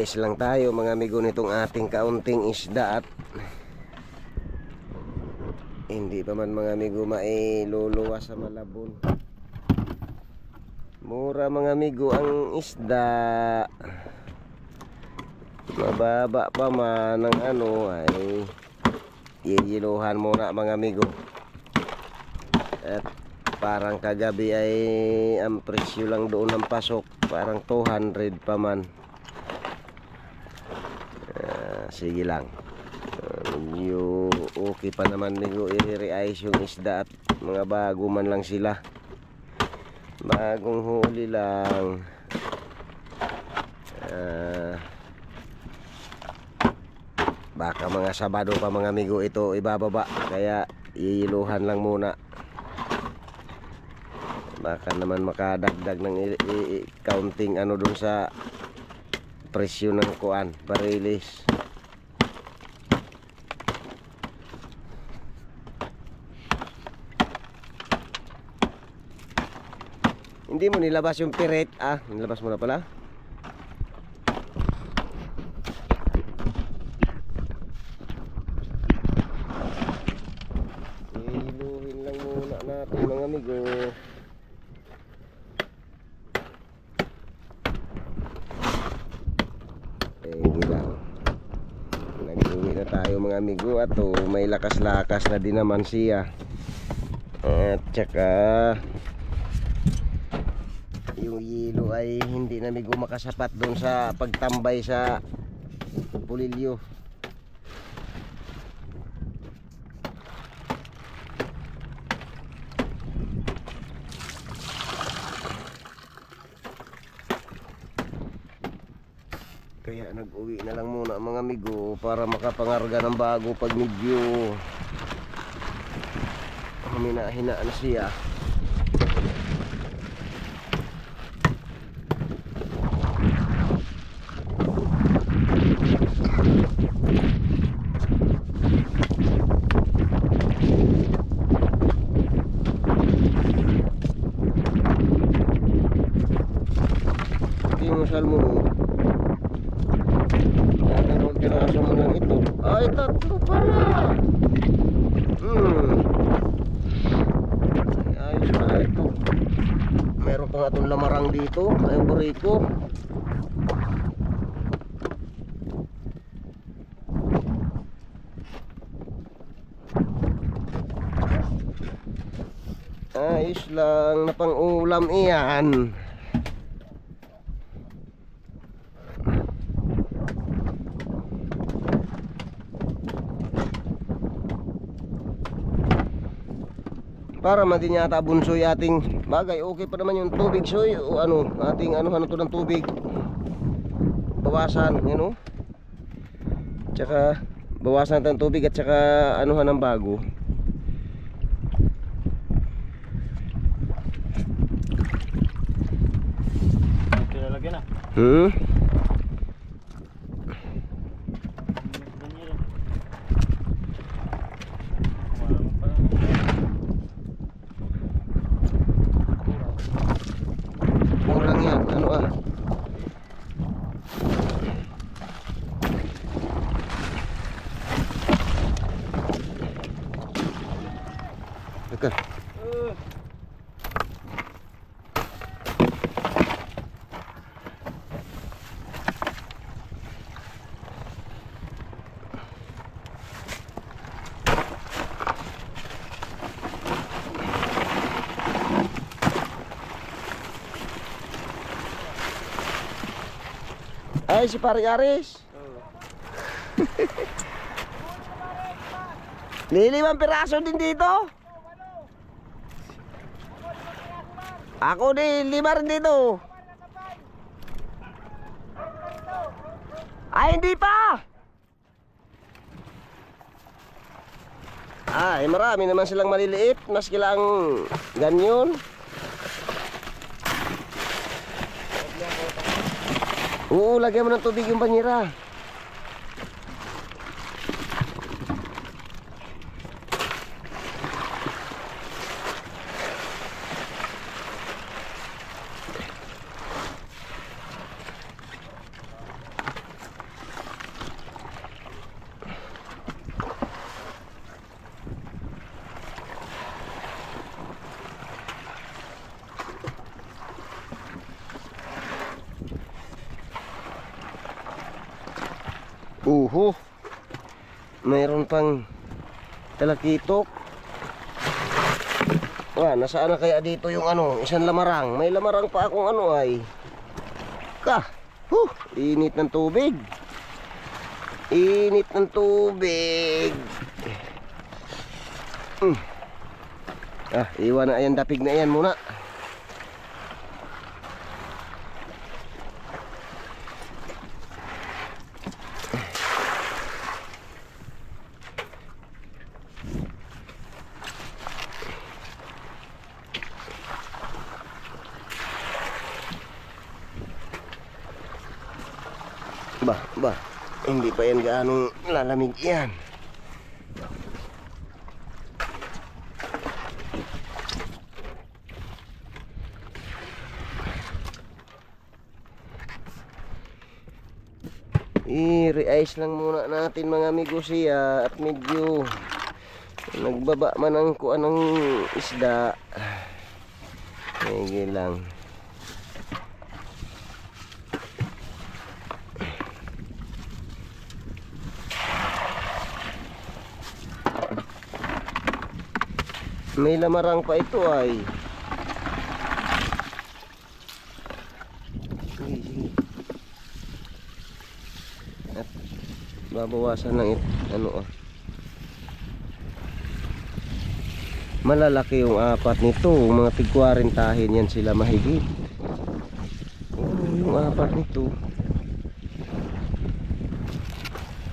Mag-ice lang tayo mga amigo nitong ating kaunting isda at hindi pa man mga amigo mailuluwa sa Malabon. Mura mga amigo ang isda. Mababa pa man ng ano ay iyiluhan muna mga amigo. At parang kagabi ay ang presyo lang doon ng pasok parang 200 pa man. Sige lang, medyo okay pa naman amigo i-re-ice yung isda at mga bago man lang sila, bagong huli lang. Baka mga Sabado pa mga amigo ito ibababa, kaya iiluhan lang muna. Baka naman makadagdag ng counting ano dun sa presyo ng kuan, barilis. Hindi mo nilabas yung piret. Nilabas mo na pala. Iluhin lang muna natin mga amigo. Nag-uwi na tayo mga amigo at may lakas-lakas na din naman siya. At saka yung yelo ay hindi na amigo makasapat doon sa pagtambay sa pulilyo. Kaya nag-uwi na lang muna mga amigo para makapangarga ng bago pag medyo humina-hinaan siya. Tinusal mo. Anong piraso mo lang ito? Ay, 3 pala. Ayos na ito. Meron pa nga itong lamarang dito. Ay, buriko. Ayos lang na pang ulam iyan. Para madin yata bunsoy ating bagay. Okay pa naman yung tubig soy o ano ating ano to ng tubig. Bawasan, you know. Tsaka bawasan natin tubig at tsaka anuhan ng bago. Lalagyan na. Kurang yan, ano Teka. Ay, si Pare Aris. Lilimang piraso din dito. Ako din, 5 rin dito. Ay, hindi pa. Ay, marami naman silang maliliit. Mas kilang ganyan. Oo, lagyan mo ng tubig yung banyera. Uho. Mayroon pang talakitok. Nasaan na kaya dito yung ano, isang lamarang. May lamarang pa akong ano ay. Init ng tubig. Init ng tubig. Iwan na yan, dapig na yan muna. Hindi pa yan gaano lalamig yan. I-re-ice lang muna natin mga amigo siya at medyo nagbaba man ang anong isda. Sige lang. May lamarang pa ito ay. Sige. At babawasan lang ito. Malalaki yung apat nito. Mga tig-40 yan sila mahigit. Yung apat nito.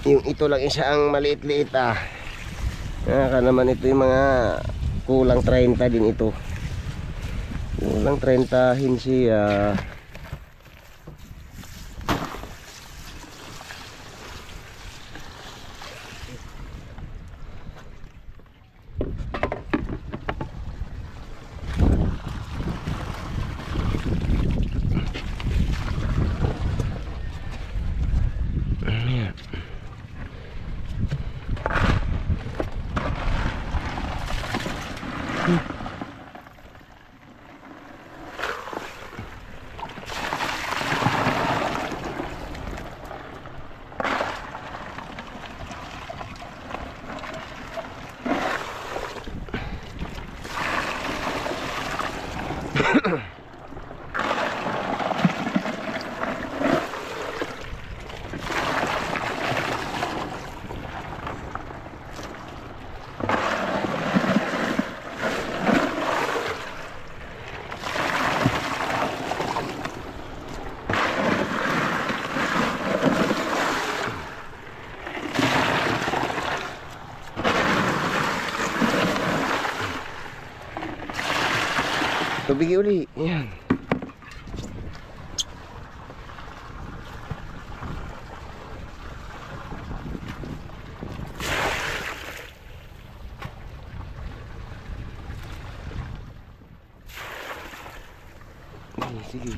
Yung ito lang isa ang maliit-liit Naka naman ito yung mga kulang 30 din ito. Kulang 30 siya. Tubig uli. Yan. Sige.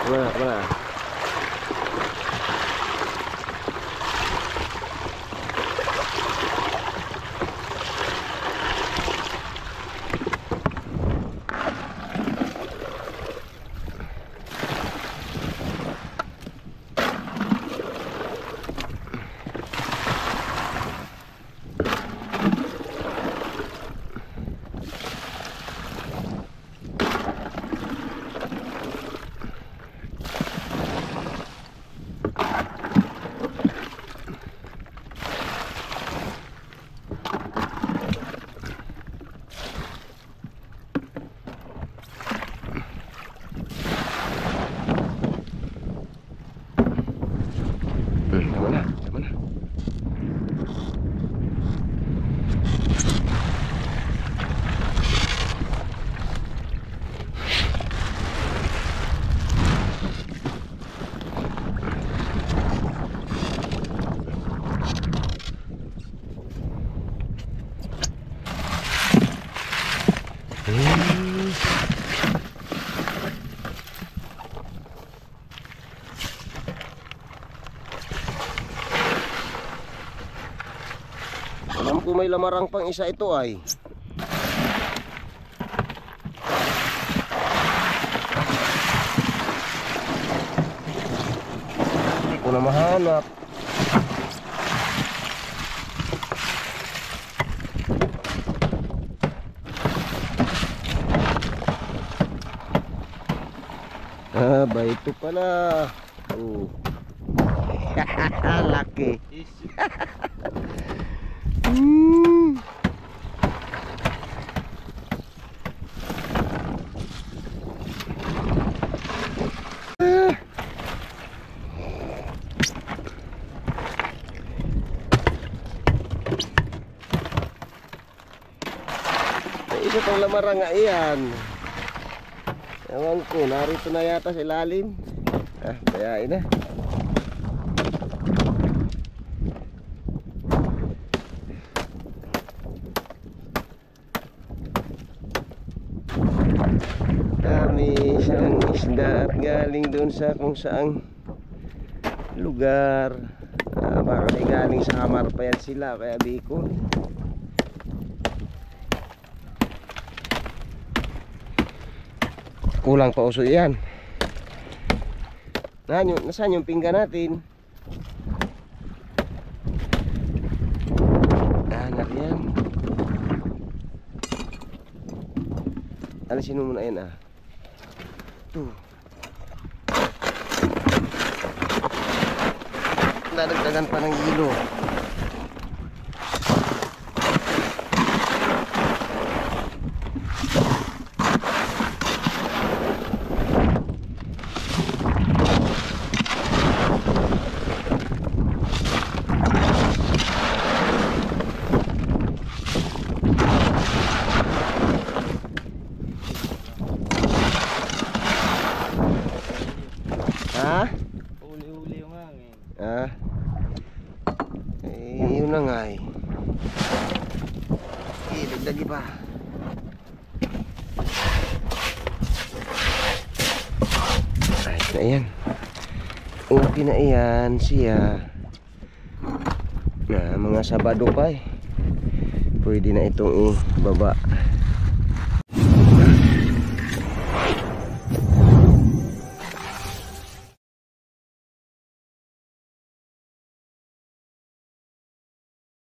Wala. may lamarang pang isa ito ay. Hindi ko na mahanap. Ba ito pala. Oh. Laki. May isa pang lamarang nga iyan. Ewan ko, narito na yata sa ilalim. Bayain na. Dami siyang isda at galing doon sa kung saang lugar. Baka galing sa Samar pa yan sila, kaya Bicol. Kulang pa uso yan. Nasaan yung pinggan natin? Anak yan. Alisin mo muna yan Ito. Dadagdagan pa ng hilo. Uli-uli yung hangin. Yun na nga dagdag pa. Ayos na yan. Okay na yan siya. Mga Sabado pa pwede na itong ibaba.